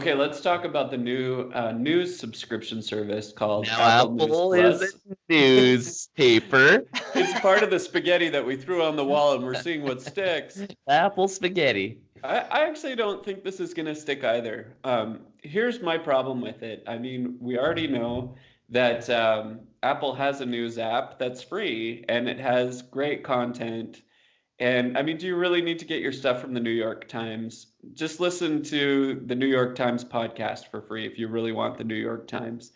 Okay, let's talk about the new news subscription service called Now Apple News Apple is a Plus. newspaper. It's part of the spaghetti that we threw on the wall and we're seeing what sticks. Apple spaghetti. I actually don't think this is going to stick either. Here's my problem with it. I mean, we already know that Apple has a news app that's free and it has great content. And I mean, do you really need to get your stuff from the New York Times? Just listen to the New York Times podcast for free if you really want the New York Times.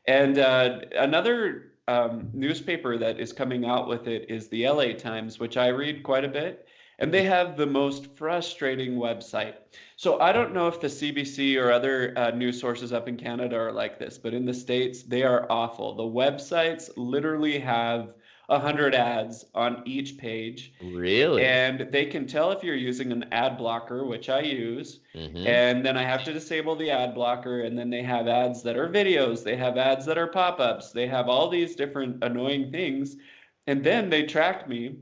And another newspaper that is coming out with it is the LA Times, which I read quite a bit. And they have the most frustrating website. So I don't know if the CBC or other news sources up in Canada are like this, but in the States, they are awful. The websites literally have 100 ads on each page, Really? and they can tell if you're using an ad blocker, which I use, Mm-hmm. and then I have to disable the ad blocker, and then they have ads that are videos, they have ads that are pop-ups, they have all these different annoying things, and then they track me.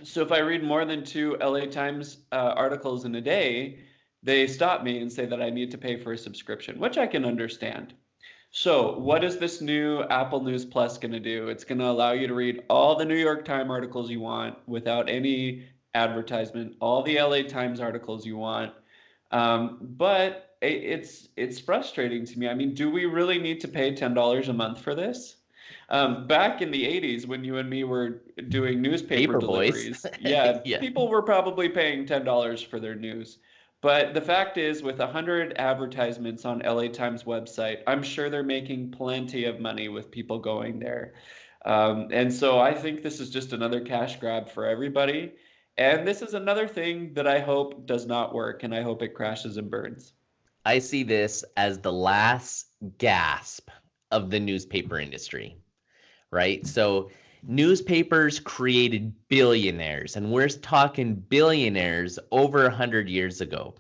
So if I read more than two LA Times articles in a day, they stop me and say that I need to pay for a subscription, which I can understand. So, what is this new Apple News Plus going to do? It's going to allow you to read all the New York Times articles you want without any advertisement, all the LA Times articles you want. But it's frustrating to me. I mean, do we really need to pay $10 a month for this? Back in the 80s, when you and me were doing newspaper Paper boys. deliveries, yeah, Yeah. people were probably paying $10 for their news. But the fact is, with 100 advertisements on LA Times website, I'm sure they're making plenty of money with people going there. And so I think this is just another cash grab for everybody. And this is another thing that I hope does not work, and I hope it crashes and burns. I see this as the last gasp of the newspaper industry, right? So newspapers created billionaires, and we're talking billionaires over 100 years ago,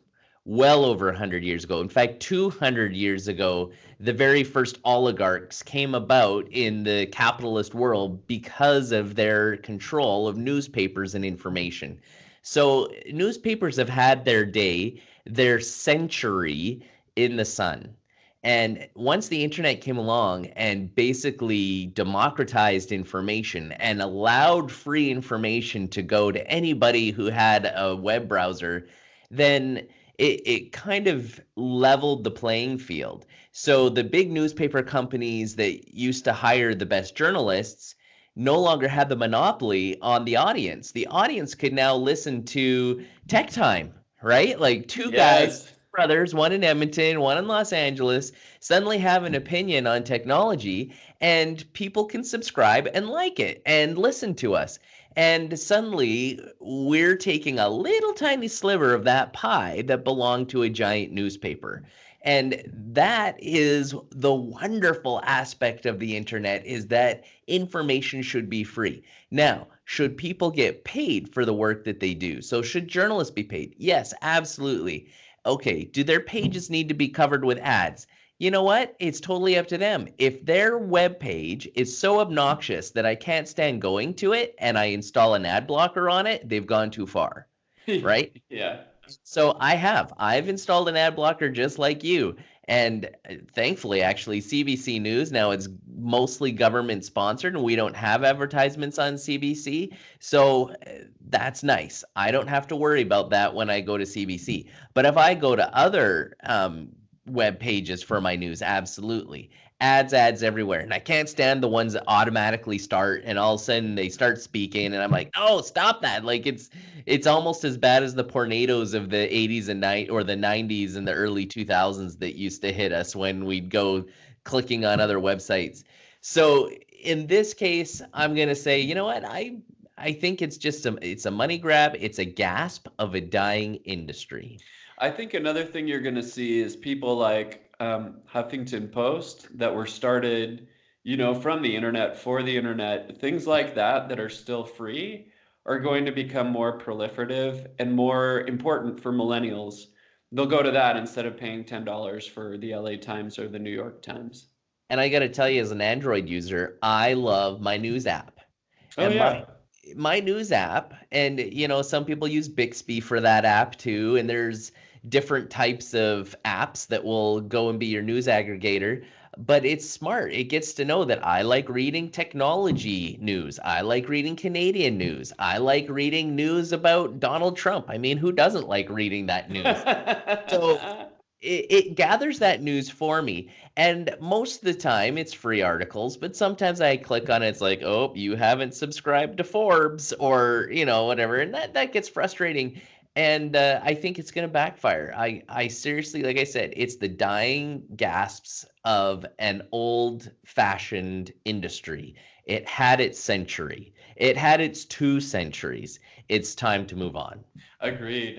well over 100 years ago. In fact, 200 years ago, the very first oligarchs came about in the capitalist world because of their control of newspapers and information. So newspapers have had their day, their century in the sun. And once the internet came along and basically democratized information and allowed free information to go to anybody who had a web browser, then it kind of leveled the playing field. So the big newspaper companies that used to hire the best journalists no longer had the monopoly on the audience. The audience could now listen to Tech Time, right? Like two guys, Yes. brothers, one in Edmonton, one in Los Angeles, suddenly have an opinion on technology, and people can subscribe and like it and listen to us. And suddenly we're taking a little tiny sliver of that pie that belonged to a giant newspaper. And that is the wonderful aspect of the internet, is that information should be free. Now, should people get paid for the work that they do? So should journalists be paid? Yes, absolutely. Okay, do their pages need to be covered with ads? You know what? It's totally up to them. If their web page is so obnoxious that I can't stand going to it and I install an ad blocker on it, they've gone too far, right? Yeah. So I've installed an ad blocker just like you. And thankfully, actually, CBC News, now it's mostly government sponsored and we don't have advertisements on CBC. So that's nice. I don't have to worry about that when I go to CBC. But if I go to other web pages for my news, absolutely. Ads everywhere. And I can't stand the ones that automatically start and all of a sudden they start speaking and I'm like, oh, stop that. Like it's almost as bad as the tornadoes of the 80s and the 90s and the early 2000s that used to hit us when we'd go clicking on other websites. So in this case, I'm going to say, you know what? I think it's a money grab. It's a gasp of a dying industry. I think another thing you're going to see is people like Huffington Post that were started, from the internet for the internet. Things like that that are still free are going to become more proliferative and more important for millennials. They'll go to that instead of paying $10 for the LA Times or the New York Times. And I got to tell you, as an Android user, I love my news app. Oh, And yeah. my news app, and some people use Bixby for that app too, and there's different types of apps that will go and be your news aggregator. But it's smart. It gets to know that I like reading technology news. I like reading Canadian news. I like reading news about Donald Trump. I mean, who doesn't like reading that news? So it gathers that news for me. And most of the time it's free articles, but sometimes I click on it, it's like, oh, you haven't subscribed to Forbes or, whatever. And that gets frustrating. And I think it's going to backfire. I seriously, like I said, it's the dying gasps of an old fashioned industry. It had its century. It had its 2 centuries. It's time to move on. Agreed.